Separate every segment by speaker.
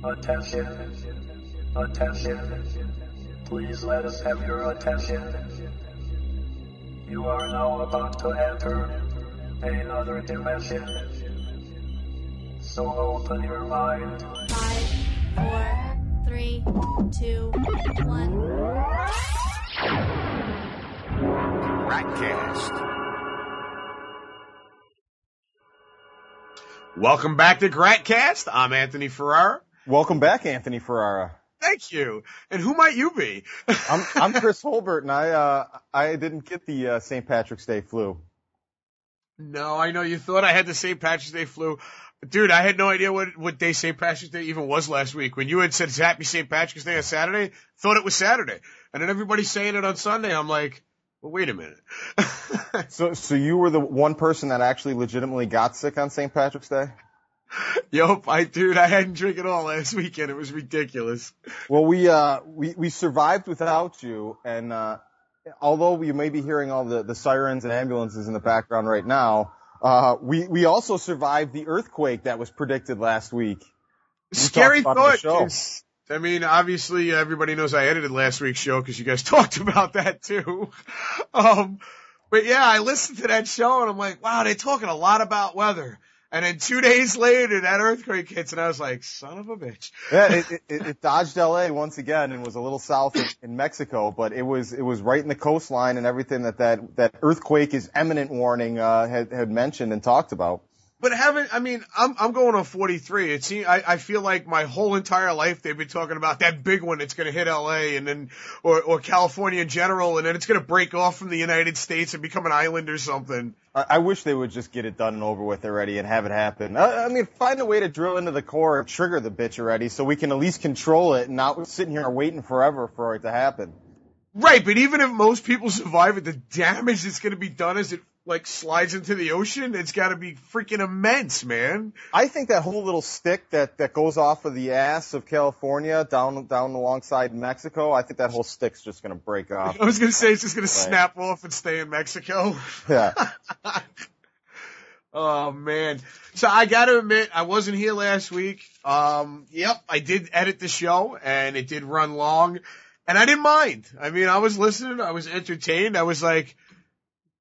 Speaker 1: Attention. Attention. Please let us have your attention. You are now about to enter another dimension. So open your mind.
Speaker 2: 5, 4, 3, 2, 1.
Speaker 3: Gratcast. Welcome back to Gratcast. I'm Anthony Ferrara.
Speaker 4: Welcome back, Anthony Ferrara.
Speaker 3: Thank you. And who might you be?
Speaker 4: I'm Kris Holbert, and I didn't get the St. Patrick's Day flu.
Speaker 3: No, I know you thought I had the St. Patrick's Day flu. Dude, I had no idea what day St. Patrick's Day even was last week. When you had said Happy St. Patrick's Day on Saturday, thought it was Saturday. And then everybody's saying it on Sunday. I'm like, well, wait a minute.
Speaker 4: So you were the one person that actually legitimately got sick on St. Patrick's Day?
Speaker 3: Yup, I hadn't drank it all last weekend. It was ridiculous.
Speaker 4: Well, we survived without you, and although you may be hearing all the sirens and ambulances in the background right now, we also survived the earthquake that was predicted last week.
Speaker 3: Scary thought. I mean, obviously everybody knows I edited last week's show because you guys talked about that too. But yeah, I listened to that show and I'm like, wow, they're talking a lot about weather. And then 2 days later, that earthquake hits, and I was like, son of a bitch.
Speaker 4: Yeah, it dodged L.A. once again and was a little south in Mexico, but it was right in the coastline and everything that earthquake is imminent warning had mentioned and talked about.
Speaker 3: But I'm going on 43. It seems, I feel like my whole entire life they've been talking about that big one that's going to hit LA and then, or California in general, and then it's going to break off from the United States and become an island or something.
Speaker 4: I wish they would just get it done and over with already and have it happen. I mean, find a way to drill into the core and trigger the bitch already so we can at least control it and not sitting here waiting forever for it to happen.
Speaker 3: Right, but even if most people survive it, the damage that's going to be done as it slides into the ocean, it's got to be freaking immense, man.
Speaker 4: I think that whole little stick that goes off of the ass of California down alongside Mexico, I think that whole stick's just going to break off.
Speaker 3: I was going to say it's just going to snap off and stay in Mexico.
Speaker 4: Yeah.
Speaker 3: Oh, man. So I got to admit, I wasn't here last week. Yep, I did edit the show, and it did run long, and I didn't mind. I mean, I was listening. I was entertained. I was like,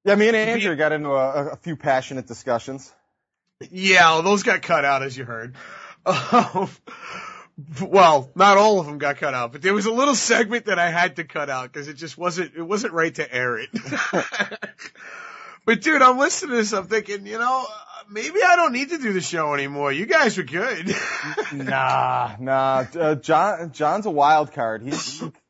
Speaker 4: yeah, me and Andrew got into a few passionate discussions.
Speaker 3: Yeah, well, those got cut out, as you heard. Well, not all of them got cut out, but there was a little segment that I had to cut out because it wasn't right to air it. But dude, I'm listening to this, I'm thinking, maybe I don't need to do the show anymore. You guys were good.
Speaker 4: Nah. John's a wild card.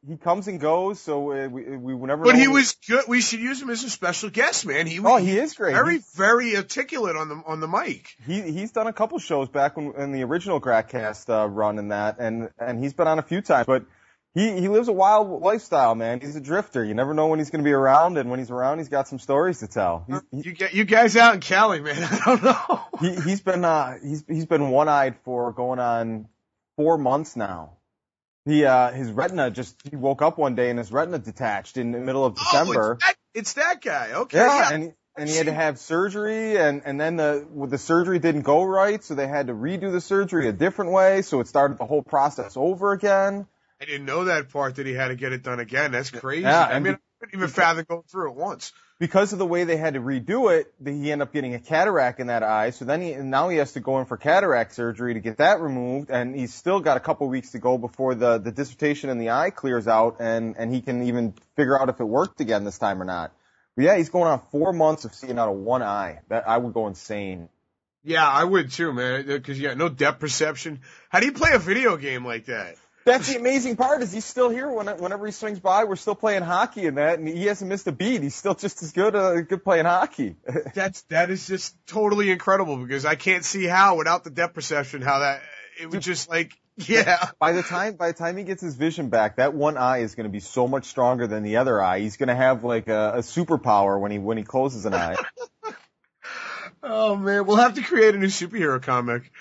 Speaker 4: He comes and goes, so we never.
Speaker 3: But he was good. We should use him as a special guest, man. He
Speaker 4: is great.
Speaker 3: Very articulate on the mic.
Speaker 4: He's done a couple shows back in the original Gratcast run and that, and he's been on a few times. But he lives a wild lifestyle, man. He's a drifter. You never know when he's going to be around, and when he's around, he's got some stories to tell.
Speaker 3: You guys out in Cali, man. I don't know.
Speaker 4: He's been one-eyed for going on 4 months now. His retina he woke up one day and his retina detached in the middle of December.
Speaker 3: It's that guy. Okay.
Speaker 4: Yeah. And he had to have surgery and then the surgery didn't go right. So they had to redo the surgery a different way. So it started the whole process over again.
Speaker 3: I didn't know that part that he had to get it done again. That's crazy.
Speaker 4: Yeah,
Speaker 3: I couldn't even fathom going through it once.
Speaker 4: Because of the way they had to redo it, he ended up getting a cataract in that eye. So then now he has to go in for cataract surgery to get that removed, and he's still got a couple weeks to go before the dissertation in the eye clears out, and he can even figure out if it worked again this time or not. But yeah, he's going on 4 months of seeing out of one eye. That I would go insane.
Speaker 3: Yeah, I would too, man. Because no depth perception. How do you play a video game like that?
Speaker 4: That's the amazing part is he's still here whenever he swings by. We're still playing hockey and that, and he hasn't missed a beat. He's still just as good playing hockey.
Speaker 3: That is just totally incredible because I can't see how without the depth perception it would just yeah.
Speaker 4: By the time he gets his vision back, that one eye is going to be so much stronger than the other eye. He's going to have like a superpower when he closes an eye.
Speaker 3: Oh man, we'll have to create a new superhero comic.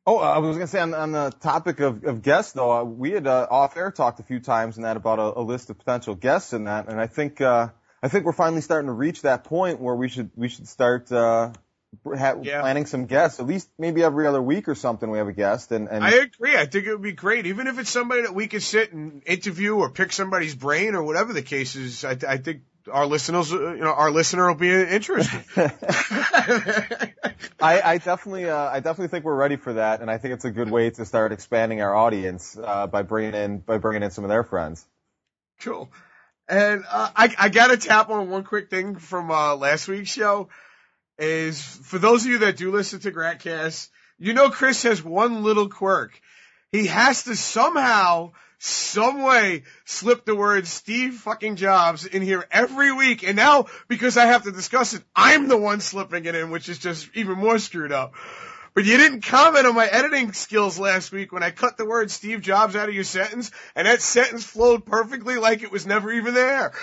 Speaker 4: I was going to say on the topic of guests, though, we had off-air talked a few times and that about a list of potential guests and that, and I think we're finally starting to reach that point where we should start planning some guests. At least maybe every other week or something we have a guest. And
Speaker 3: I agree. I think it would be great. Even if it's somebody that we could sit and interview or pick somebody's brain or whatever the case is, I think our listeners, our listener will be interested.
Speaker 4: I definitely think we're ready for that. And I think it's a good way to start expanding our audience, by bringing in some of their friends.
Speaker 3: Cool. And, I gotta tap on one quick thing from, last week's show. Is for those of you that do listen to Gratcast, Kris has one little quirk. He has to somehow, some way, slip the word Steve fucking Jobs in here every week. And now, because I have to discuss it, I'm the one slipping it in, which is just even more screwed up. But you didn't comment on my editing skills last week when I cut the word Steve Jobs out of your sentence, and that sentence flowed perfectly like it was never even there.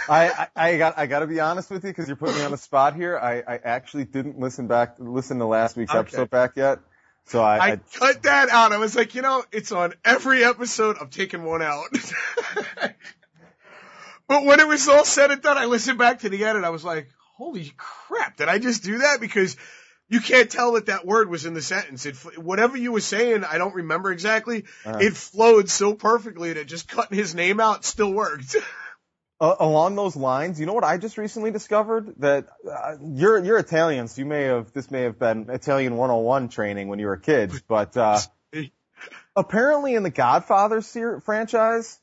Speaker 4: I got to be honest with you because you're putting me on the spot here. I actually didn't listen to last week's episode back yet. So I
Speaker 3: cut that out. I was like, it's on every episode. I'm taking one out. But when it was all said and done, I listened back to the edit. I was like, holy crap, did I just do that? Because you can't tell that word was in the sentence. Whatever you were saying, I don't remember exactly. It flowed so perfectly that just cutting his name out still worked.
Speaker 4: Along those lines, you know what I just recently discovered? That you're Italian, so this may have been Italian 101 training when you were kids. But apparently in the Godfather franchise,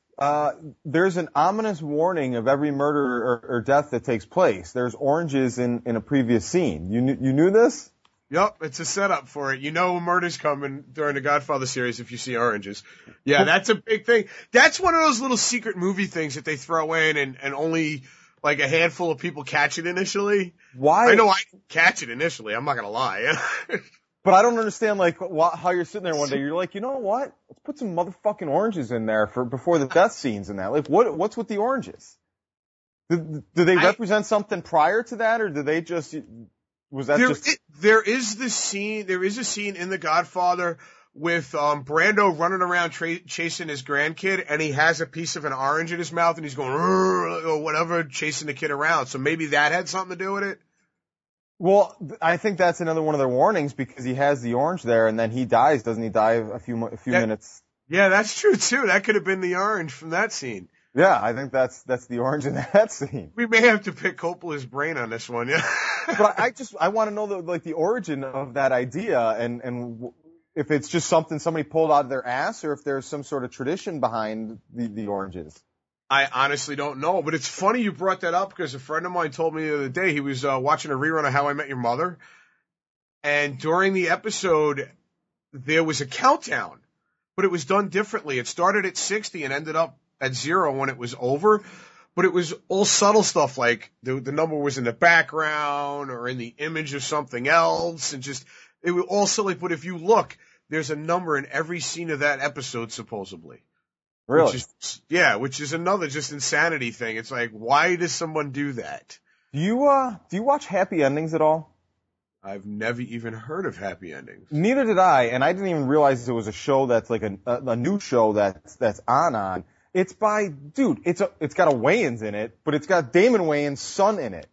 Speaker 4: there's an ominous warning of every murder or death that takes place. There's oranges in a previous scene. You knew this?
Speaker 3: Yep, it's a setup for it. A murder's coming during the Godfather series if you see oranges. Yeah, that's a big thing. That's one of those little secret movie things that they throw in and only like a handful of people catch it initially.
Speaker 4: Why?
Speaker 3: I know I didn't catch it initially. I'm not going to lie.
Speaker 4: But I don't understand how you're sitting there one day. You're like, you know what? Let's put some motherfucking oranges in there before the death scenes and that. Like, what's with the oranges? Do they represent something prior to that, or do they just? There is a scene in The Godfather with Brando running around chasing his grandkid, and he has a piece of an orange in his mouth, and he's going or whatever, chasing the kid around. So maybe that had something to do with it. Well, I think that's another one of their warnings because he has the orange there, and then he dies. Doesn't he die a few minutes? Yeah,
Speaker 3: that's true too. That could have been the orange from that scene.
Speaker 4: Yeah, I think that's the orange in that scene.
Speaker 3: We may have to pick Coppola's brain on this one, yeah.
Speaker 4: But I want to know the origin of that idea and if it's just something somebody pulled out of their ass or if there's some sort of tradition behind the oranges.
Speaker 3: I honestly don't know, but it's funny you brought that up because a friend of mine told me the other day he was watching a rerun of How I Met Your Mother, and during the episode there was a countdown, but it was done differently. It started at 60 and ended up at 0 when it was over, but it was all subtle stuff like the number was in the background or in the image of something else, and just it was all silly. But if you look, there's a number in every scene of that episode supposedly.
Speaker 4: Really?
Speaker 3: Which is another just insanity thing. It's like, why does someone do that?
Speaker 4: Do you watch Happy Endings at all?
Speaker 3: I've never even heard of Happy Endings.
Speaker 4: Neither did I, and I didn't even realize it was a show that's like a new show that's on. It's by, dude, it's got a Wayans in it, but it's got Damon Wayans' son in it.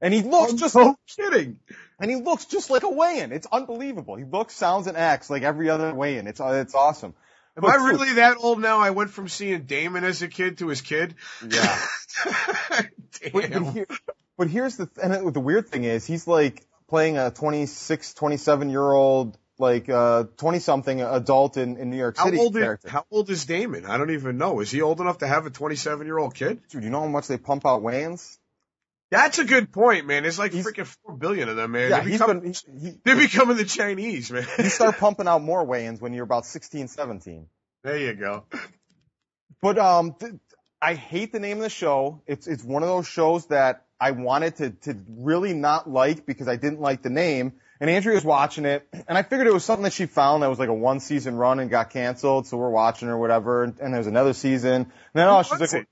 Speaker 4: And he looks
Speaker 3: kidding.
Speaker 4: And he looks just like a Wayan. It's unbelievable. He looks, sounds, and acts like every other Wayan. It's awesome.
Speaker 3: Am I really that old now? I went from seeing Damon as a kid to his kid?
Speaker 4: Yeah.
Speaker 3: Damn.
Speaker 4: But here's the weird thing is he's like playing a 26, 27-year-old, like 20-something adult in New York City character.
Speaker 3: How old is Damon? I don't even know. Is he old enough to have a 27-year-old kid?
Speaker 4: Dude, you know how much they pump out Wayans?
Speaker 3: That's a good point, man. There's like freaking 4 billion of them, man.
Speaker 4: Yeah,
Speaker 3: they're becoming the Chinese, man.
Speaker 4: You start pumping out more Wayans when you're about 16, 17.
Speaker 3: There you go.
Speaker 4: But I hate the name of the show. It's one of those shows that I wanted to really not like because I didn't like the name. And Andrea was watching it, and I figured it was something that she found that was like a 1-season run and got canceled, so we're watching or whatever. And there's another season. And then she's like,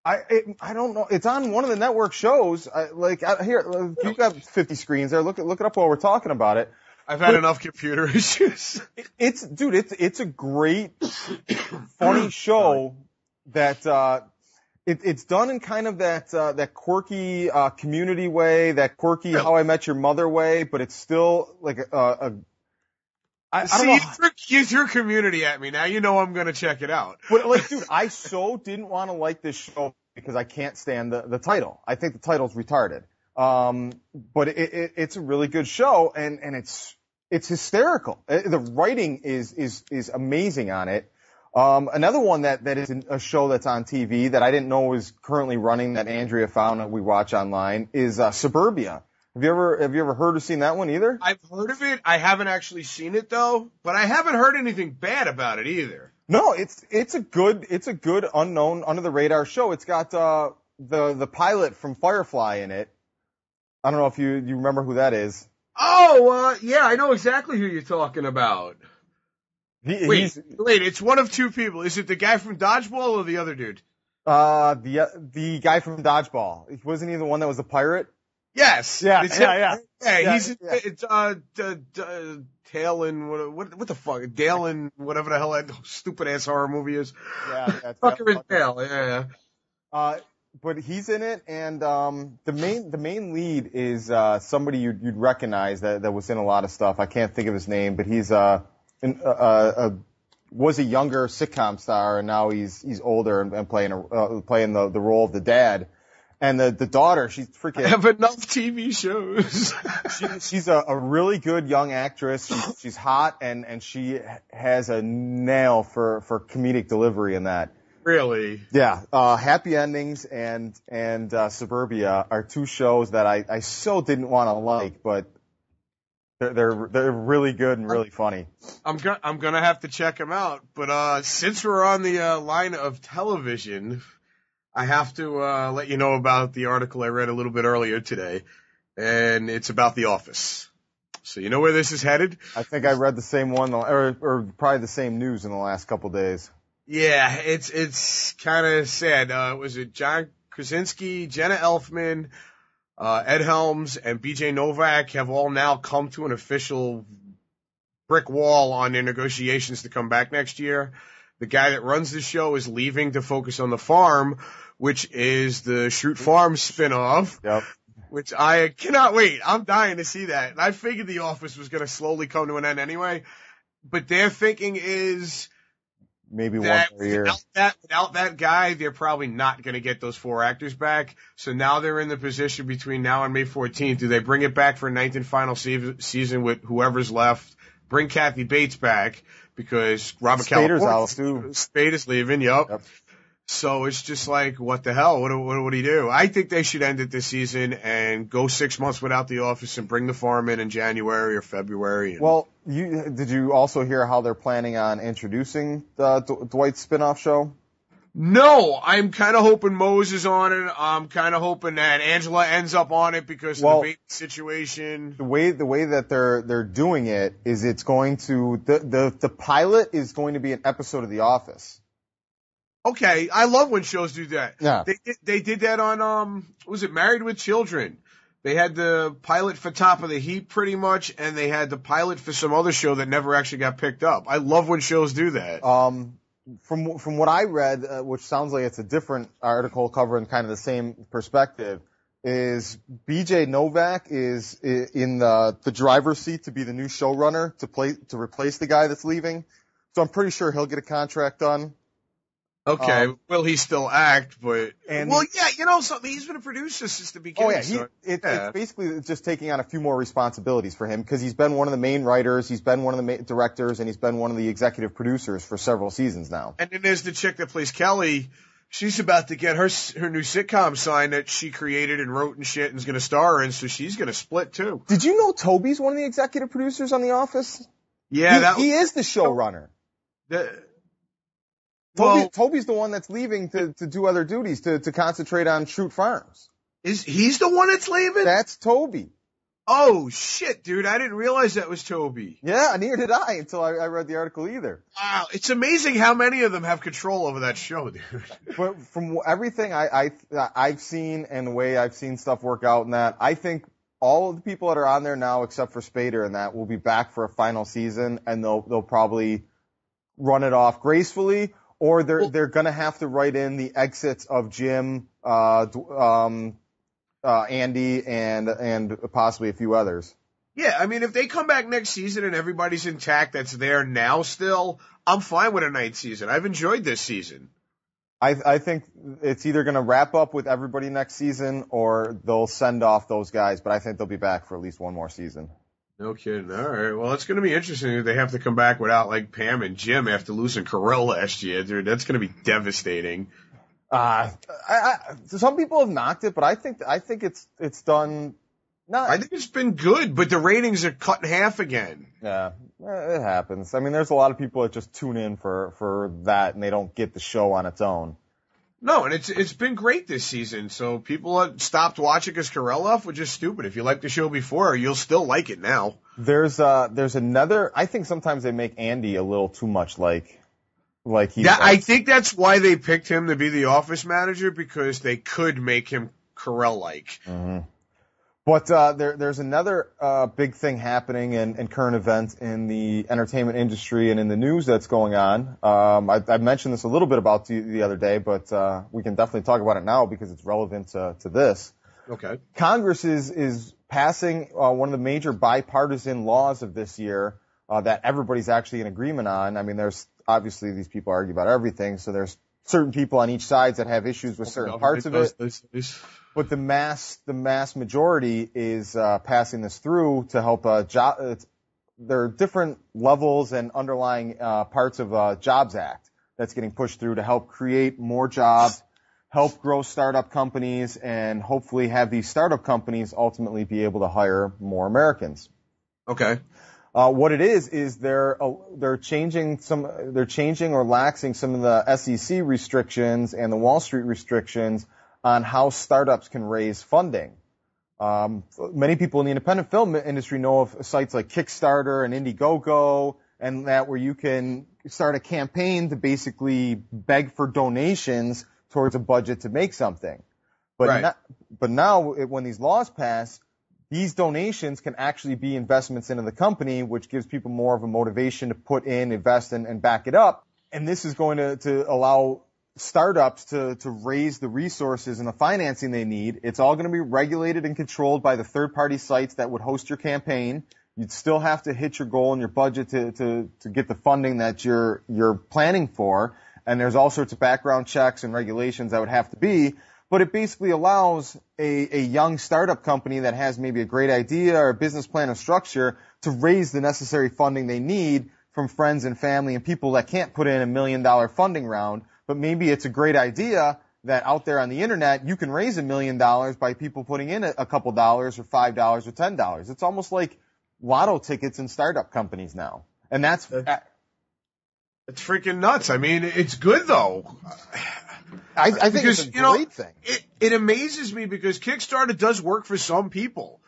Speaker 4: I don't know. It's on one of the network shows. Here, you've got 50 screens there. Look it up while we're talking about it.
Speaker 3: I've had enough computer issues.
Speaker 4: It's a great, funny show that, It's done in kind of that quirky Community way, that quirky How I Met Your Mother way, but it's still like I don't know.
Speaker 3: You threw Community at me. Now you know I'm gonna check it out.
Speaker 4: But like, dude, I so didn't want to like this show because I can't stand the title. I think the title's retarded. But it's a really good show, and it's hysterical. The writing is amazing on it. Another one that is a show that's on TV that I didn't know was currently running, that Andrea found that we watch online, is Suburbia. Have you ever heard or seen that one either?
Speaker 3: I've heard of it. I haven't actually seen it though, but I haven't heard anything bad about it either.
Speaker 4: No, it's a good unknown, under the radar show. It's got the pilot from Firefly in it. I don't know if you remember who that is.
Speaker 3: Oh, yeah, I know exactly who you're talking about. Wait, it's one of two people. Is it the guy from Dodgeball or the other dude?
Speaker 4: The guy from Dodgeball. Wasn't he the one that was a pirate?
Speaker 3: Yes.
Speaker 4: Yeah.
Speaker 3: It's Talon, what the fuck? Dalen, whatever the hell that stupid ass horror movie is.
Speaker 4: Yeah.
Speaker 3: Tucker and Dale, yeah.
Speaker 4: But he's in it, and the main lead is somebody you'd recognize that was in a lot of stuff. I can't think of his name, but he's was a younger sitcom star, and now he's older and playing the role of the dad. And the daughter, she's freaking.
Speaker 3: I have enough TV shows.
Speaker 4: She's a really good young actress. She's hot, and she has a nail for comedic delivery in that.
Speaker 3: Really?
Speaker 4: Yeah. Happy Endings and Suburbia are two shows that I so didn't want to like, but they're really good and really funny.
Speaker 3: I'm gonna have to check them out. But since we're on the line of television, I have to let you know about the article I read a little bit earlier today, and it's about The Office. So you know where this is headed?
Speaker 4: I think I read the same one, or probably the same news in the last couple of days.
Speaker 3: Yeah, it's kind of sad. Was it John Krasinski, Jenna Elfman, Ed Helms, and BJ Novak have all now come to an official brick wall on their negotiations to come back next year. The guy that runs the show is leaving to focus on The Farm, which is the Schrute Farm spinoff.
Speaker 4: Yep.
Speaker 3: Which I cannot wait. I'm dying to see that. And I figured The Office was going to slowly come to an end anyway. But their thinking is
Speaker 4: maybe one more year.
Speaker 3: Without that guy, they're probably not going to get those 4 actors back. So now they're in the position between now and May 14th. Do they bring it back for a 9th and final season with whoever's left? Bring Kathy Bates back because Robert
Speaker 4: Spader's out too.
Speaker 3: Spader's leaving. Yep. So it's just like, what the hell? What do you do? I think they should end it this season and go 6 months without The Office and bring The Farm in January or February.
Speaker 4: Well, did you also hear how they're planning on introducing the Dwight spinoff show?
Speaker 3: No, I'm kind of hoping Mose is on it. I'm kind of hoping that Angela ends up on it because of the baby situation.
Speaker 4: The way that they're doing it is it's going to the pilot is going to be an episode of The Office.
Speaker 3: Okay, I love when shows do that.
Speaker 4: Yeah.
Speaker 3: They did that on was it Married with Children? They had the pilot for Top of the Heap pretty much, and they had the pilot for some other show that never actually got picked up. I love when shows do that.
Speaker 4: From what I read, which sounds like it's a different article covering kind of the same perspective, is BJ Novak is in the driver's seat to be the new showrunner to replace the guy that's leaving. So I'm pretty sure he'll get a contract done.
Speaker 3: Okay, will he still act? But something. He's been a producer since the beginning.
Speaker 4: Oh yeah, it's basically just taking on a few more responsibilities for him because he's been one of the main writers, he's been one of the main directors, and he's been one of the executive producers for several seasons now.
Speaker 3: And then there's the chick that plays Kelly. She's about to get her new sitcom signed that she created and wrote and shit and is going to star in, so she's going to split too.
Speaker 4: Did you know Toby's one of the executive producers on The Office?
Speaker 3: Yeah,
Speaker 4: he is the showrunner. Toby's the one that's leaving to do other duties, to concentrate on Schrute Farms.
Speaker 3: He's the one that's leaving?
Speaker 4: That's Toby.
Speaker 3: Oh, shit, dude. I didn't realize that was Toby.
Speaker 4: Yeah, neither did I until I read the article either.
Speaker 3: Wow, it's amazing how many of them have control over that show, dude.
Speaker 4: But from everything I've seen and the way I've seen stuff work out in that, I think all of the people that are on there now, except for Spader and that, will be back for a final season, and they'll probably run it off gracefully, or they're going to have to write in the exits of Jim, Andy, and possibly a few others.
Speaker 3: Yeah, I mean, if they come back next season and everybody's intact that's there now still, I'm fine with a 9th season. I've enjoyed this season.
Speaker 4: I think it's either going to wrap up with everybody next season or they'll send off those guys, but I think they'll be back for at least one more season.
Speaker 3: No kidding. All right. Well, it's going to be interesting if they have to come back without, like, Pam and Jim after losing Carell last year. Dude, that's going to be devastating.
Speaker 4: Some people have knocked it, but I think it's done.
Speaker 3: I think it's been good, but the ratings are cut in half again.
Speaker 4: Yeah, it happens. I mean, there's a lot of people that just tune in for that, and they don't get the show on its own.
Speaker 3: No, and it's been great this season. So people that stopped watching because Carell left, which is stupid. If you liked the show before, you'll still like it now.
Speaker 4: There's another. I think sometimes they make Andy a little too much like he.
Speaker 3: I think that's why they picked him to be the office manager, because they could make him Carell-like.
Speaker 4: Mm-hmm. But there's another big thing happening in current events in the entertainment industry and in the news that's going on. I mentioned this a little bit about the other day, but we can definitely talk about it now because it's relevant to this.
Speaker 3: Okay.
Speaker 4: Congress is passing one of the major bipartisan laws of this year that everybody's actually in agreement on. I mean, there's obviously these people argue about everything, so there's certain people on each side that have issues with certain parts of it. But the mass majority is passing this through to help there are different levels and underlying parts of Jobs Act that's getting pushed through to help create more jobs, help grow startup companies, and hopefully have these startup companies ultimately be able to hire more Americans.
Speaker 3: Okay.
Speaker 4: What it is they're changing or laxing some of the SEC restrictions and the Wall Street restrictions on how startups can raise funding. Many people in the independent film industry know of sites like Kickstarter and Indiegogo, and that where you can start a campaign to basically beg for donations towards a budget to make something. But
Speaker 3: right.
Speaker 4: But now, when these laws pass, these donations can actually be investments into the company, which gives people more of a motivation to put in, invest in, and back it up. And this is going to allow startups to raise the resources and the financing they need. It's all going to be regulated and controlled by the third-party sites that would host your campaign. You'd still have to hit your goal and your budget to get the funding that you're planning for. And there's all sorts of background checks and regulations that would have to be. But it basically allows a young startup company that has maybe a great idea or a business plan or structure to raise the necessary funding they need from friends and family and people that can't put in $1 million funding round. But maybe it's a great idea that out there on the internet, you can raise $1 million by people putting in a couple dollars or $5 or $10. It's almost like lotto tickets in startup companies now. And that's
Speaker 3: it's freaking nuts. I mean, it's good though.
Speaker 4: I think it's a great thing.
Speaker 3: It amazes me because Kickstarter does work for some people,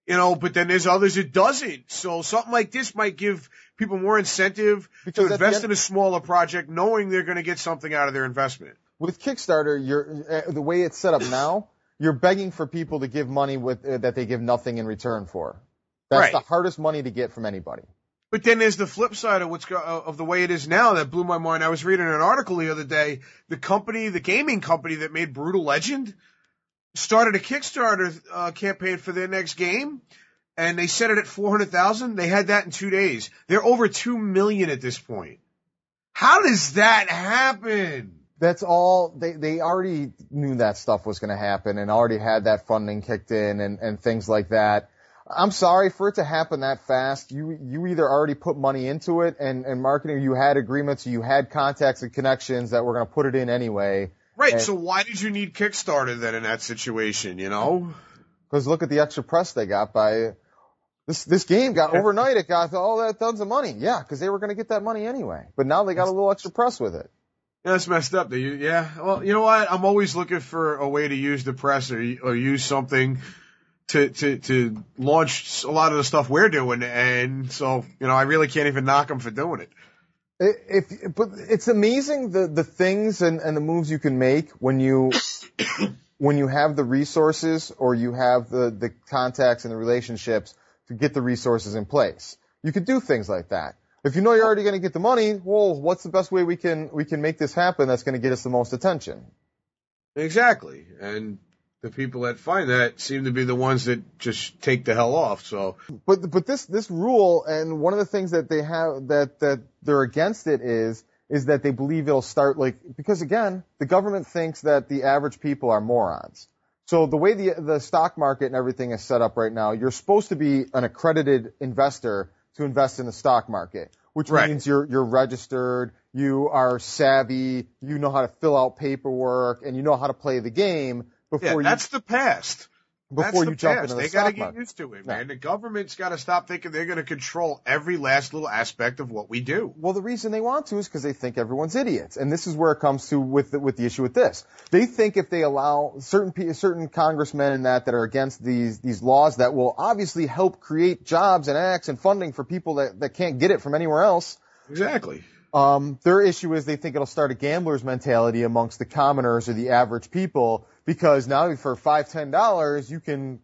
Speaker 3: but then there's others it doesn't. So something like this might give people more incentive to invest in a smaller project, knowing they're going to get something out of their investment.
Speaker 4: With Kickstarter, the way it's set up now, you're begging for people to give money that they give nothing in return for. That's
Speaker 3: right.
Speaker 4: The hardest money to get from anybody.
Speaker 3: But then there's the flip side of the way it is now that blew my mind. I was reading an article the other day. The gaming company that made Brutal Legend started a Kickstarter campaign for their next game, and they set it at $400,000. They had that in 2 days. They're over $2 million at this point. How does that happen?
Speaker 4: That's all. They already knew that stuff was going to happen and already had that funding kicked in and things like that. I'm sorry for it to happen that fast. You either already put money into it and marketing, you had agreements, you had contacts and connections that were going to put it in anyway.
Speaker 3: Right. So why did you need Kickstarter then in that situation,
Speaker 4: Because look at the extra press they got by this game got overnight. It got all that tons of money. Yeah, because they were going to get that money anyway. But now they got a little extra press with it.
Speaker 3: Yeah, that's messed up. Yeah. Well, you know what? I'm always looking for a way to use the press or use something to launch a lot of the stuff we're doing, and so I really can't even knock them for doing it.
Speaker 4: But it's amazing the things and the moves you can make when you have the resources or you have the contacts and the relationships to get the resources in place. You could do things like that. If you know you're already going to get the money, well, what's the best way we can make this happen that's going to get us the most attention?
Speaker 3: Exactly. And the people that find that seem to be the ones that just take the hell off. So,
Speaker 4: but this rule, and one of the things that they have that they're against it is that they believe it'll start because again, the government thinks that the average people are morons. So the way the stock market and everything is set up right now, you're supposed to be an accredited investor to invest in the stock market, which means you're registered, you are savvy, you know how to fill out paperwork, and you know how to play the game before
Speaker 3: that's the past.
Speaker 4: Before you jump into the stock market.
Speaker 3: They got to get used to it, man. The government's got to stop thinking they're going to control every last little aspect of what we do.
Speaker 4: Well, the reason they want to is because they think everyone's idiots. And this is where it comes to with the issue with this. They think if they allow certain congressmen and that are against these laws that will obviously help create jobs and acts and funding for people that can't get it from anywhere else.
Speaker 3: Exactly.
Speaker 4: Their issue is they think it'll start a gambler's mentality amongst the commoners or the average people, because now for $5-10 you can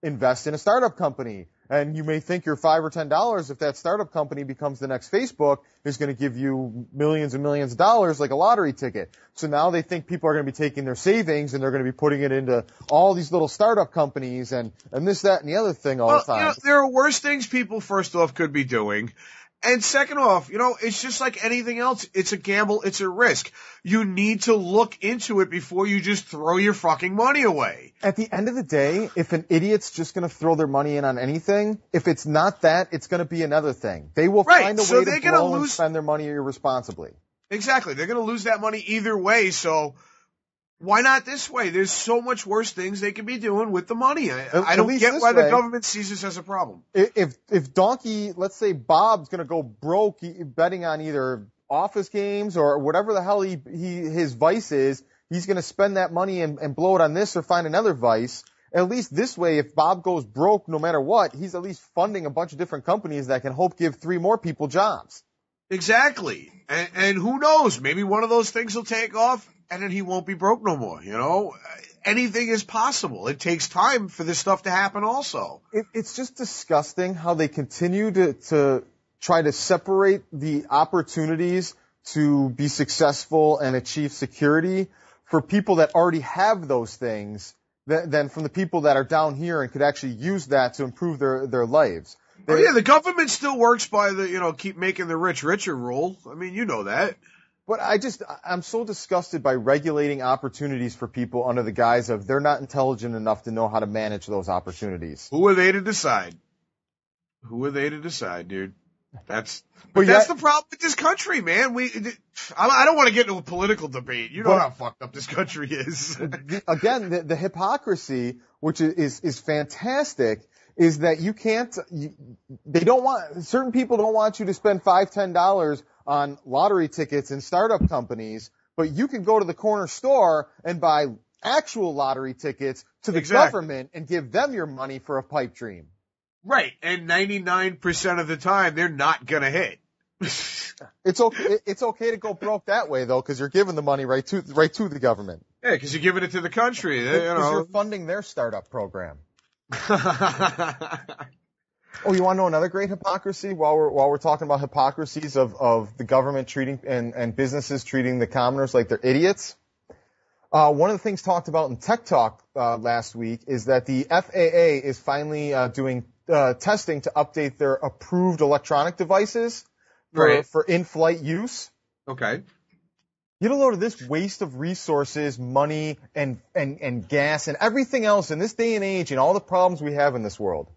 Speaker 4: invest in a startup company, and you may think your $5 or $10, if that startup company becomes the next Facebook, is going to give you millions and millions of dollars like a lottery ticket. So now they think people are going to be taking their savings and they're going to be putting it into all these little startup companies and this, that, and the other thing all the time.
Speaker 3: You know, there are worse things people, first off, could be doing. And second off, it's just like anything else. It's a gamble. It's a risk. You need to look into it before you just throw your fucking money away.
Speaker 4: At the end of the day, if an idiot's just going to throw their money in on anything, if it's not that, it's going to be another thing. They will find a way to blow and spend their money irresponsibly.
Speaker 3: Exactly. They're going to lose that money either way. So why not this way? There's so much worse things they could be doing with the money. I don't get why the government sees this as a problem.
Speaker 4: If Donkey, let's say Bob's going to go broke betting on either office games or whatever the hell his vice is, he's going to spend that money and blow it on this or find another vice. At least this way, if Bob goes broke no matter what, he's at least funding a bunch of different companies that can hope give 3 more people jobs.
Speaker 3: Exactly. And who knows? Maybe one of those things will take off and then he won't be broke no more, Anything is possible. It takes time for this stuff to happen also.
Speaker 4: It's just disgusting how they continue to try to separate the opportunities to be successful and achieve security for people that already have those things than from the people that are down here and could actually use that to improve their lives.
Speaker 3: The government still works by the, keep making the rich richer rule. I mean, you know that.
Speaker 4: But I'm so disgusted by regulating opportunities for people under the guise of they're not intelligent enough to know how to manage those opportunities.
Speaker 3: Who are they to decide? Dude? That's the problem with this country, man. I don't want to get into a political debate. You know how fucked up this country is.
Speaker 4: Again, the hypocrisy, which is fantastic, is that you can't. Certain people don't want you to spend $5-10 on lottery tickets and startup companies, but you can go to the corner store and buy actual lottery tickets to the government and give them your money for a pipe dream.
Speaker 3: Right, and 99% of the time they're not gonna hit.
Speaker 4: It's okay to go broke that way though, because you're giving the money right to the government.
Speaker 3: Yeah, because you're giving it to the country.
Speaker 4: Because you're funding their startup program. Oh, you want to know another great hypocrisy? While we're talking about hypocrisies of the government treating and businesses treating the commoners like they're idiots. One of the things talked about in Tech Talk last week is that the FAA is finally doing testing to update their approved electronic devices for in-flight use.
Speaker 3: Okay.
Speaker 4: You don't know this waste of resources, money, and gas and everything else in this day and age and all the problems we have in this world.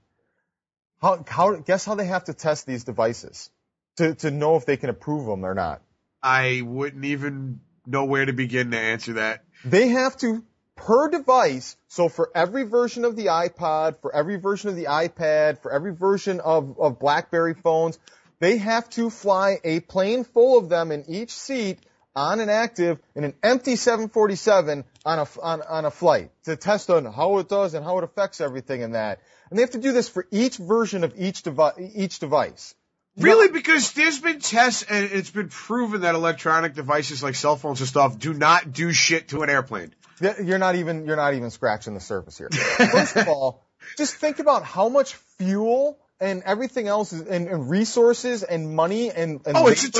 Speaker 4: Guess how they have to test these devices to know if they can approve them or not?
Speaker 3: I wouldn't even know where to begin to answer that.
Speaker 4: They have to, per device, so for every version of the iPod, for every version of the iPad, for every version of BlackBerry phones, they have to fly a plane full of them in each seat on an active in an empty 747 on a flight to test on how it does and how it affects everything in that. And they have to do this for each version of each device.
Speaker 3: Really? Because there's been tests and it's been proven that electronic devices like cell phones and stuff do not do shit to an airplane.
Speaker 4: You're not even scratching the surface here. First of all, just think about how much fuel and everything else is, and resources and money and
Speaker 3: it's a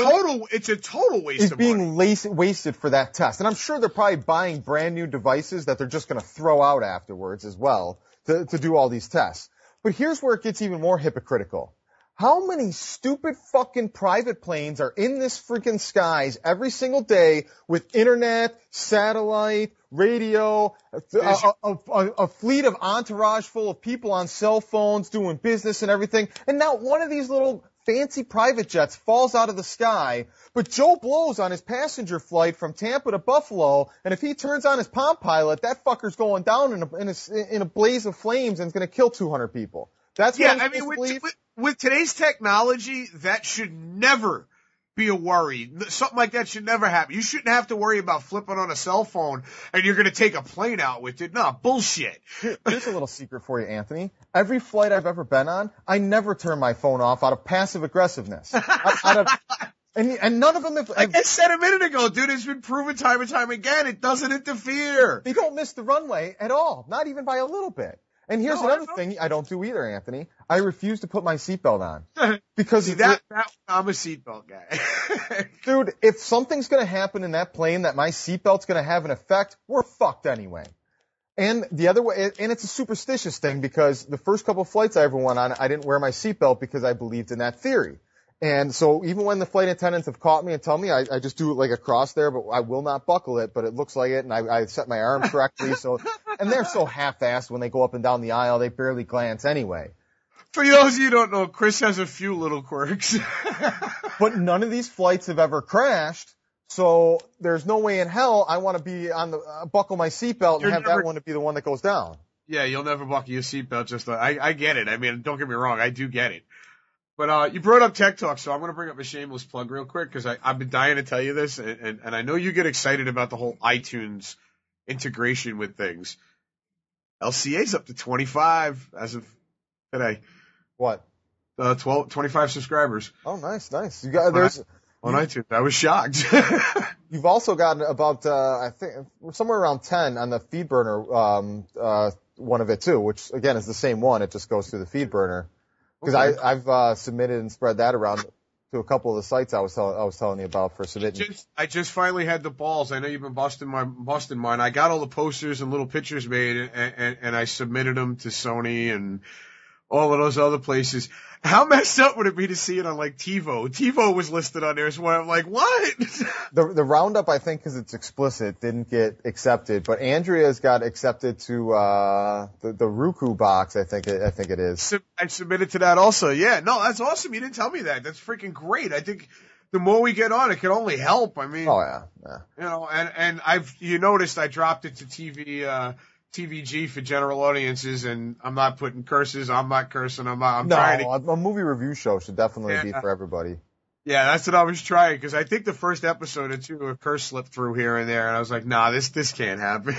Speaker 3: total waste
Speaker 4: is
Speaker 3: of money.
Speaker 4: being wasted for that test. And I'm sure they're probably buying brand new devices that they're just going to throw out afterwards as well to do all these tests. But here's where it gets even more hypocritical. How many stupid fucking private planes are in this freaking skies every single day with internet, satellite, radio, a fleet of entourage full of people on cell phones doing business and everything, and not one of these little fancy private jets falls out of the sky, but Joe Blow's on his passenger flight from Tampa to Buffalo, and if he turns on his Palm Pilot, that fucker's going down in a blaze of flames and is going to kill 200 people. That's what I'm supposed to believe?
Speaker 3: With today's technology, that should never be a worry. Something like that should never happen. You shouldn't have to worry about flipping on a cell phone and you're going to take a plane out with it. No, bullshit.
Speaker 4: Here's a little secret for you, Anthony. Every flight I've ever been on, I never turn my phone off out of passive aggressiveness. And none of them have...
Speaker 3: Like I said a minute ago, dude, it's been proven time and time again. It doesn't interfere.
Speaker 4: They don't miss the runway at all. Not even by a little bit. And here's another thing I don't do either, Anthony. I refuse to put my seatbelt on. Because
Speaker 3: I'm a seatbelt guy.
Speaker 4: Dude, if something's going to happen in that plane that my seatbelt's going to have an effect, we're fucked anyway. And the other way, and it's a superstitious thing because the first couple of flights I ever went on, I didn't wear my seatbelt because I believed in that theory. And so even when the flight attendants have caught me and tell me, I just do it like a cross there, but I will not buckle it, but it looks like it, and I set my arm correctly. So, and they're so half-assed when they go up and down the aisle, they barely glance anyway.
Speaker 3: For those of you who don't know, Kris has a few little quirks.
Speaker 4: But none of these flights have ever crashed, so there's no way in hell I want to be on the buckle my seatbelt and that one to be the one that goes down.
Speaker 3: Yeah, you'll never buckle your seatbelt. I get it. I mean, don't get me wrong, I do get it. But you brought up Tech Talk, so I'm going to bring up a shameless plug real quick because I've been dying to tell you this, and I know you get excited about the whole iTunes integration with things. LCA's up to 25 as of today.
Speaker 4: What?
Speaker 3: 25 subscribers.
Speaker 4: Oh, nice. You got
Speaker 3: on iTunes. I was shocked.
Speaker 4: You've also gotten about I think somewhere around 10 on the FeedBurner one of it too, which again is the same one. It just goes through the FeedBurner. Because I've submitted and spread that around to a couple of the sites I was telling you about for submitting.
Speaker 3: I just finally had the balls. I know you've been busting mine. I got all the posters and little pictures made, and I submitted them to Sony and all of those other places. How messed up would it be to see it on like TiVo? TiVo was listed on there as well. I'm like, what?
Speaker 4: The roundup, I think, because it's explicit, didn't get accepted, but Andrea's got accepted to the Roku box. I think it is.
Speaker 3: I submitted to that also. Yeah, no, that's awesome. You didn't tell me that. That's freaking great. I think the more we get on, it can only help. I mean,
Speaker 4: oh yeah.
Speaker 3: You know, and you noticed I dropped it to TVG for general audiences, and I'm not putting curses. I'm not cursing. I'm trying to.
Speaker 4: A movie review show should definitely be for everybody.
Speaker 3: Yeah, that's what I was trying, because I think the first episode or two, a curse slipped through here and there, and I was like, nah, this can't happen.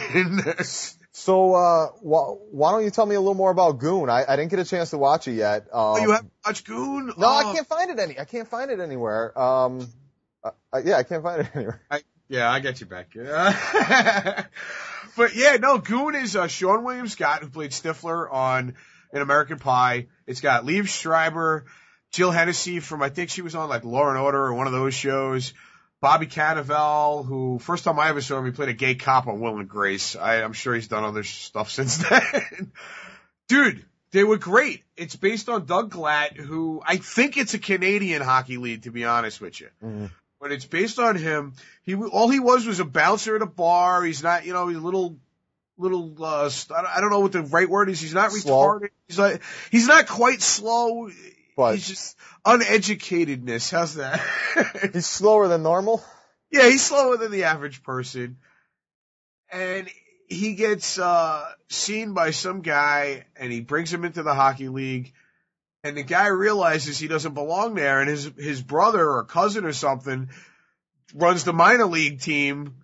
Speaker 4: So, why don't you tell me a little more about Goon? I didn't get a chance to watch it yet.
Speaker 3: You haven't watched Goon?
Speaker 4: No, I can't find it I can't find it anywhere. Yeah, I can't find it anywhere.
Speaker 3: I get you back. But yeah, no, Goon is Sean William Scott, who played Stifler in American Pie. It's got Liev Schreiber, Jill Hennessy from, I think she was on like Law and Order or one of those shows. Bobby Cannavale, who first time I ever saw him, he played a gay cop on Will and Grace. I'm sure he's done other stuff since then. Dude, they were great. It's based on Doug Glatt, who I think it's a Canadian hockey league, to be honest with you. Mm-hmm. But it's based on him. All he was a bouncer at a bar. He's not, he's a little, I don't know what the right word is. He's not retarded. He's not quite slow. But he's just uneducatedness. How's that?
Speaker 4: He's slower than normal?
Speaker 3: Yeah, he's slower than the average person. And he gets, seen by some guy, and he brings him into the hockey league. And the guy realizes he doesn't belong there, and his brother or cousin or something runs the minor league team,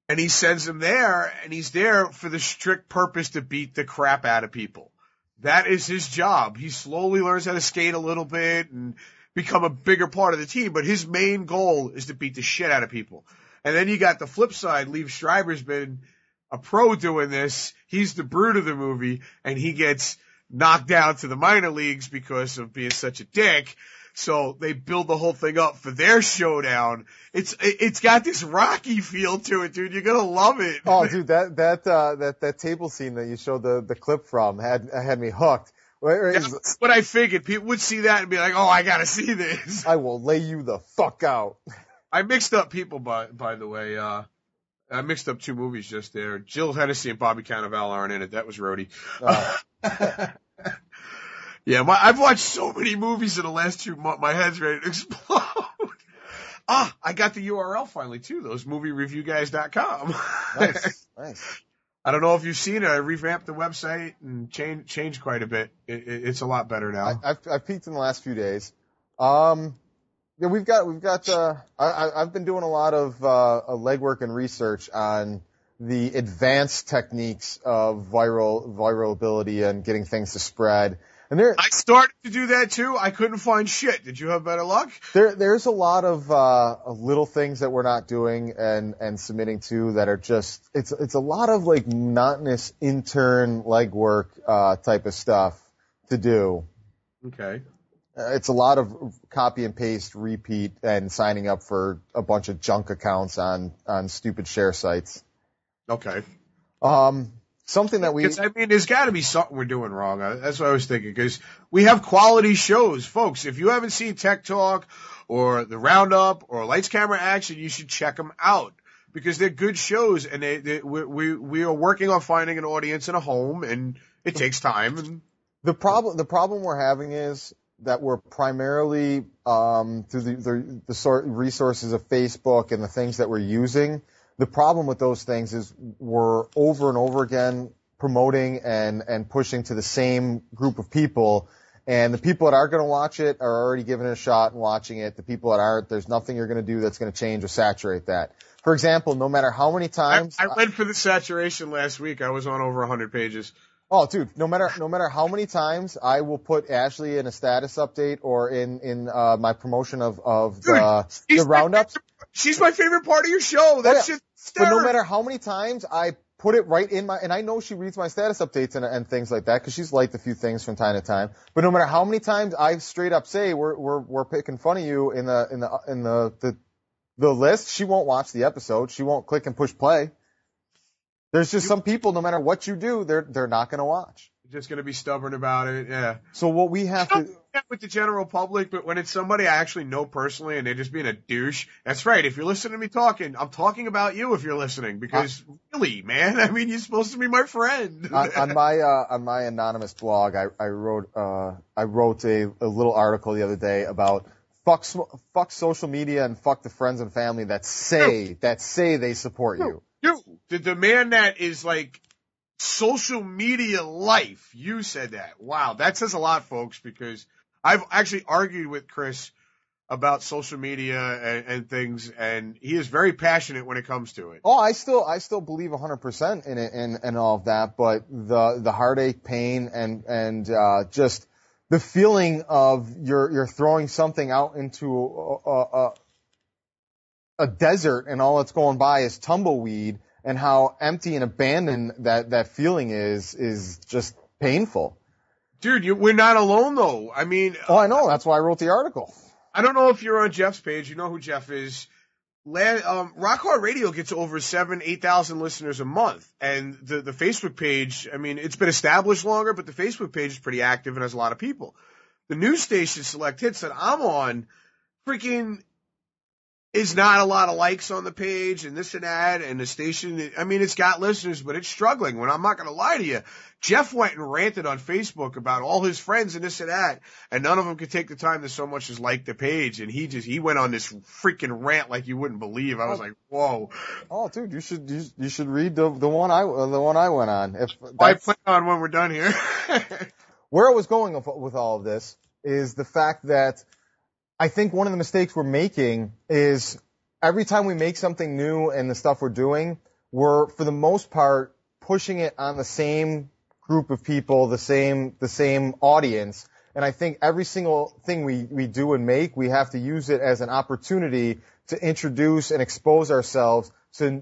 Speaker 3: and he sends him there, and he's there for the strict purpose to beat the crap out of people. That is his job. He slowly learns how to skate a little bit and become a bigger part of the team, but his main goal is to beat the shit out of people. And then you got the flip side. Liev Schreiber's been a pro doing this. He's the brute of the movie, and he gets knocked down to the minor leagues because of being such a dick. So they build the whole thing up for their showdown. It's got this Rocky feel to it, dude. You're gonna love it.
Speaker 4: Oh, dude, that table scene that you showed the clip from had me hooked.
Speaker 3: That's what I figured. People would see that and be like, "Oh, I gotta see this."
Speaker 4: I will lay you the fuck out.
Speaker 3: I mixed up people, by the way. I mixed up two movies just there. Jill Hennessy and Bobby Cannavale aren't in it. That was Rhodey. Yeah, I've watched so many movies in the last 2 months. My head's ready to explode. I got the URL finally too. ThoseMovieReviewGuys.com.
Speaker 4: Nice.
Speaker 3: I don't know if you've seen it. I revamped the website and changed quite a bit. It's a lot better now.
Speaker 4: I've peeked in the last few days. Yeah, we've got. I've been doing a lot of legwork and research on the advanced techniques of viralability and getting things to spread. And
Speaker 3: I started to do that too. I couldn't find shit. Did you have better luck?
Speaker 4: There's a lot of little things that we're not doing and submitting to that are just it's a lot of like monotonous intern legwork type of stuff to do.
Speaker 3: Okay.
Speaker 4: It's a lot of copy and paste, repeat, and signing up for a bunch of junk accounts on stupid share sites.
Speaker 3: Okay.
Speaker 4: Something that
Speaker 3: there's got to be something we're doing wrong. That's what I was thinking, because we have quality shows, folks. If you haven't seen Tech Talk or The Roundup or Lights, Camera, Action, you should check them out, because they're good shows, and we are working on finding an audience in a home, and it takes time. And
Speaker 4: the problem we're having is that we're primarily through the sort of resources of Facebook and the things that we're using. The problem with those things is we're over and over again promoting and pushing to the same group of people, and the people that are going to watch it are already giving it a shot and watching it. The people that aren't, there's nothing you're going to do that's going to change or saturate that. For example, no matter how many times
Speaker 3: I went for the saturation last week, I was on over 100 pages.
Speaker 4: Oh, dude, no matter how many times I will put Ashley in a status update or in my promotion of the roundups.
Speaker 3: She's my favorite part of your show. That's just hysterical.
Speaker 4: But no matter how many times I put it right in and I know she reads my status updates and things like that, because she's liked a few things from time to time. But no matter how many times I straight up say we're picking fun of you in the list, she won't watch the episode. She won't click and push play. There's just some people, no matter what you do, they're not going to watch.
Speaker 3: You're just going to be stubborn about it, yeah.
Speaker 4: So what we have to
Speaker 3: with the general public, but when it's somebody I actually know personally and they're just being a douche, that's right. If you're listening to me talking, I'm talking about you if you're listening, because really, man, I mean, you're supposed to be my friend.
Speaker 4: on my anonymous blog, I wrote a little article the other day about fuck social media and fuck the friends and family that say they support you.
Speaker 3: The man that is like social media life. You said that. Wow. That says a lot, folks, because I've actually argued with Kris about social media and things, and he is very passionate when it comes to it.
Speaker 4: Oh, I still believe 100% in it and all of that, but the heartache, pain, and just the feeling of you're throwing something out into a desert and all that's going by is tumbleweed, and how empty and abandoned that feeling is just painful.
Speaker 3: Dude, we're not alone though. I mean,
Speaker 4: I know. That's why I wrote the article.
Speaker 3: I don't know if you're on Jeff's page. You know who Jeff is. Rock Hard Radio gets over 8,000 listeners a month, and the Facebook page. I mean, it's been established longer, but the Facebook page is pretty active and has a lot of people. The news station Select Hits that I'm on, freaking, is not a lot of likes on the page and this and that, and the station, I mean, it's got listeners, but it's struggling. When I'm not going to lie to you, Jeff went and ranted on Facebook about all his friends and this and that, and none of them could take the time to so much as like the page, and he went on this freaking rant like you wouldn't believe. I was like, whoa.
Speaker 4: Oh, dude, you should read the one I went on.
Speaker 3: I plan on when we're done here.
Speaker 4: Where I was going with all of this is the fact that I think one of the mistakes we're making is every time we make something new and the stuff we're doing, we're, for the most part, pushing it on the same group of people, the same audience. And I think every single thing we do and make, we have to use it as an opportunity to introduce and expose ourselves to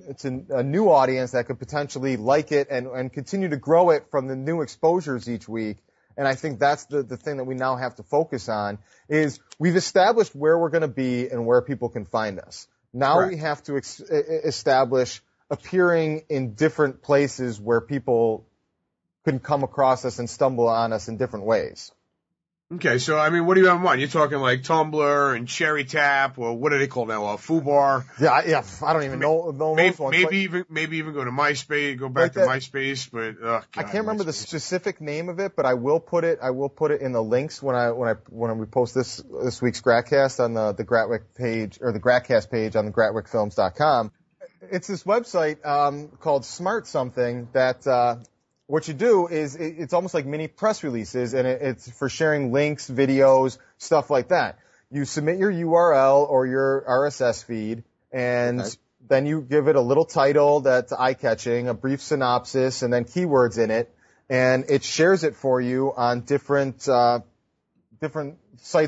Speaker 4: a new audience that could potentially like it and continue to grow it from the new exposures each week. And I think that's the thing that we now have to focus on is we've established where we're going to be and where people can find us. Now
Speaker 3: Correct.
Speaker 4: we have to establish appearing in different places where people can come across us and stumble on us in different ways.
Speaker 3: Okay, so I mean, what do you have in mind? You're talking like Tumblr and Cherry Tap, or what do they call now? Fubar.
Speaker 4: Yeah. I don't even know those ones.
Speaker 3: Maybe even go to MySpace, go back to MySpace, but God,
Speaker 4: I can't remember the
Speaker 3: MySpace.
Speaker 4: specific name of it, but I will put it in the links when we post this week's Gratcast on the Gratwick page or the Gratcast page on the GratwickFilms.com. It's this website called Smart Something that what you do is it's almost like mini press releases, and it's for sharing links, videos, stuff like that. You submit your URL or your RSS feed, and then you give it a little title that's eye-catching, a brief synopsis, and then keywords in it, and it shares it for you on different sites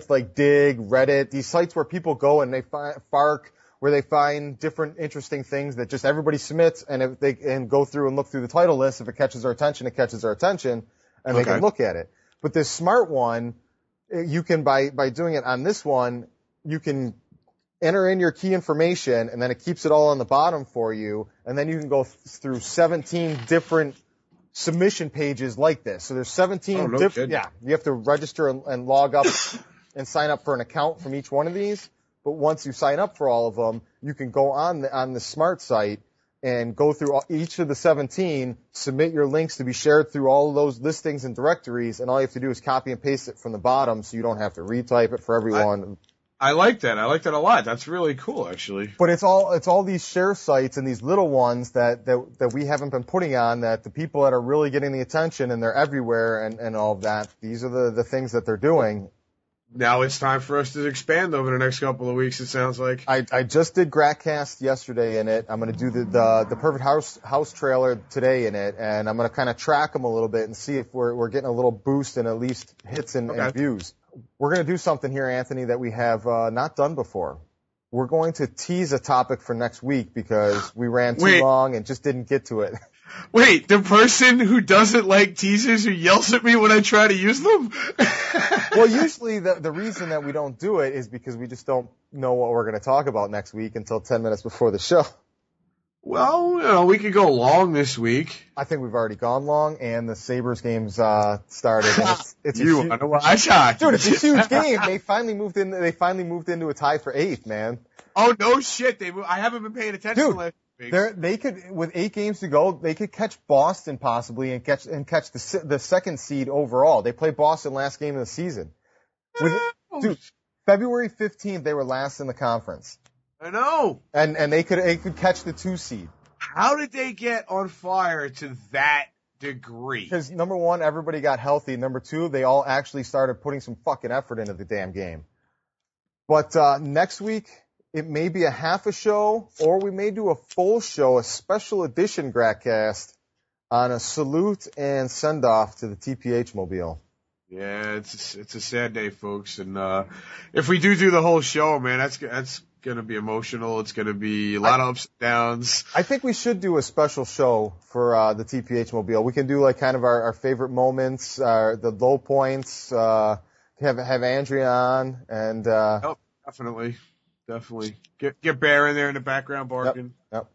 Speaker 4: like Dig, Reddit, these sites where people go and they find Fark, where they find different interesting things that just everybody submits, and if they can go through and look through the title list, if it catches their attention, it catches their attention, and they can look at it. But this Smart one, you can by doing it on this one, you can enter in your key information, and then it keeps it all on the bottom for you, and then you can go through 17 different submission pages like this. So there's 17 different. Yeah, you have to register and log up and sign up for an account from each one of these. But once you sign up for all of them, you can go on the Smart site and go through each of the 17, submit your links to be shared through all of those listings and directories, and all you have to do is copy and paste it from the bottom so you don't have to retype it for everyone.
Speaker 3: I like that. I like that a lot. That's really cool, actually.
Speaker 4: But it's all these share sites and these little ones that we haven't been putting on, that the people that are really getting the attention and they're everywhere and all of that, these are the things that they're doing.
Speaker 3: Now it's time for us to expand over the next couple of weeks, it sounds like.
Speaker 4: I just did Gratcast yesterday in it. I'm going to do the Perfect House trailer today in it, and I'm going to kind of track them a little bit and see if we're getting a little boost in at least hits and views. We're going to do something here, Anthony, that we have not done before. We're going to tease a topic for next week because we ran too long and just didn't get to it.
Speaker 3: Wait, the person who doesn't like teasers, who yells at me when I try to use them?
Speaker 4: Well, usually the reason that we don't do it is because we just don't know what we're going to talk about next week until 10 minutes before the show.
Speaker 3: Well, we could go long this week.
Speaker 4: I think we've already gone long, and the Sabres game's started. And it's
Speaker 3: I know what I shot.
Speaker 4: Dude, it's a huge game. They finally moved into a tie for 8th, man.
Speaker 3: Oh no shit! I haven't been paying attention.
Speaker 4: Dude, they could, with 8 games to go, they could catch Boston possibly and catch the second seed overall. They played Boston last game of the season. Dude, February 15th they were last in the conference.
Speaker 3: I know.
Speaker 4: And they could catch the 2 seed.
Speaker 3: How did they get on fire to that degree?
Speaker 4: Because number one, everybody got healthy. Number two, they all actually started putting some fucking effort into the damn game. But next week, it may be a half a show, or we may do a full show, a special edition Gratcast on a salute and send off to the TPH Mobile.
Speaker 3: Yeah, it's a sad day, folks. And if we do the whole show, man, that's gonna be emotional. It's gonna be a lot of ups and downs.
Speaker 4: I think we should do a special show for the TPH Mobile. We can do like kind of our favorite moments, the low points. Have Andrea on and.
Speaker 3: Oh, definitely. Get Bear in there in the background barking.
Speaker 4: Yep.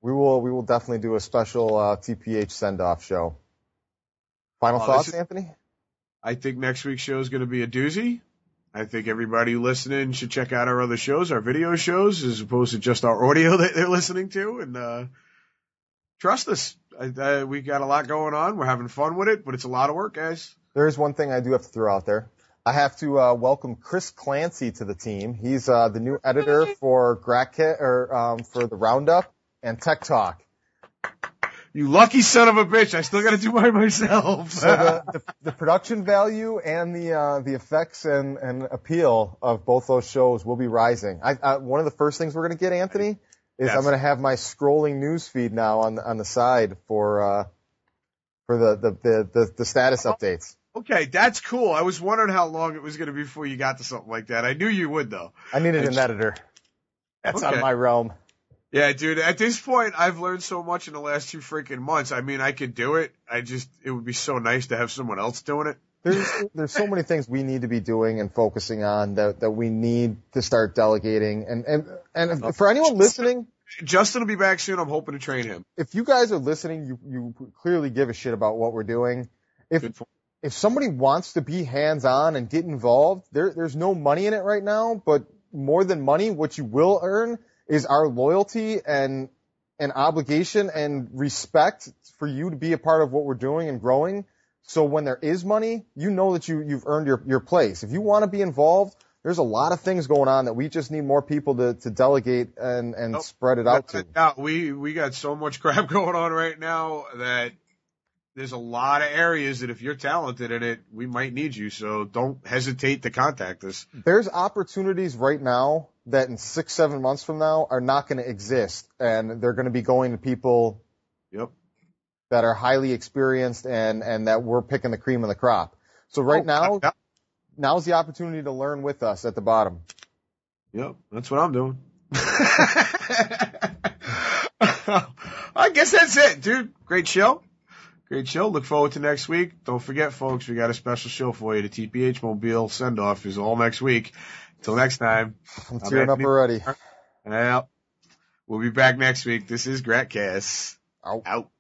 Speaker 4: We will definitely do a special TPH send off show. Final thoughts, Anthony?
Speaker 3: I think next week's show is going to be a doozy. I think everybody listening should check out our other shows, our video shows, as opposed to just our audio that they're listening to. And trust us, we got a lot going on. We're having fun with it, but it's a lot of work, guys.
Speaker 4: There is one thing I do have to throw out there. I have to welcome Kris Clancy to the team. He's the new editor for Gratcast, for the Roundup and Tech Talk.
Speaker 3: You lucky son of a bitch! I still got to do mine myself.
Speaker 4: So the production value and the effects and appeal of both those shows will be rising. One of the first things we're going to get, Anthony, is I'm going to have my scrolling news feed now on the side for the status updates.
Speaker 3: Okay, that's cool. I was wondering how long it was going to be before you got to something like that. I knew you would, though.
Speaker 4: I needed an editor. That's out of my realm.
Speaker 3: Yeah, dude, at this point, I've learned so much in the last 2 freaking months. I mean, I could do it. It would be so nice to have someone else doing it.
Speaker 4: There's so many things we need to be doing and focusing on that we need to start delegating. And for anyone listening,
Speaker 3: Justin will be back soon. I'm hoping to train him.
Speaker 4: If you guys are listening, you clearly give a shit about what we're doing. If somebody wants to be hands-on and get involved, there's no money in it right now, but more than money, what you will earn is our loyalty and obligation and respect for you to be a part of what we're doing and growing. So when there is money, you know that you've earned your place. If you want to be involved, there's a lot of things going on that we just need more people to delegate and spread it out to.
Speaker 3: We got so much crap going on right now that there's a lot of areas that if you're talented in it, we might need you. So don't hesitate to contact us.
Speaker 4: There's opportunities right now that in 6-7 months from now are not going to exist, and they're going to be going to people that are highly experienced and that we're picking the cream of the crop. So now's the opportunity to learn with us at the bottom.
Speaker 3: Yep, that's what I'm doing. I guess that's it, dude. Great show. Look forward to next week. Don't forget, folks, we got a special show for you. The TPH Mobile send-off is all next week. Until next time.
Speaker 4: I'm tearing up already.
Speaker 3: Yeah. We'll be back next week. This is Gratcast.
Speaker 4: Out.
Speaker 3: Out.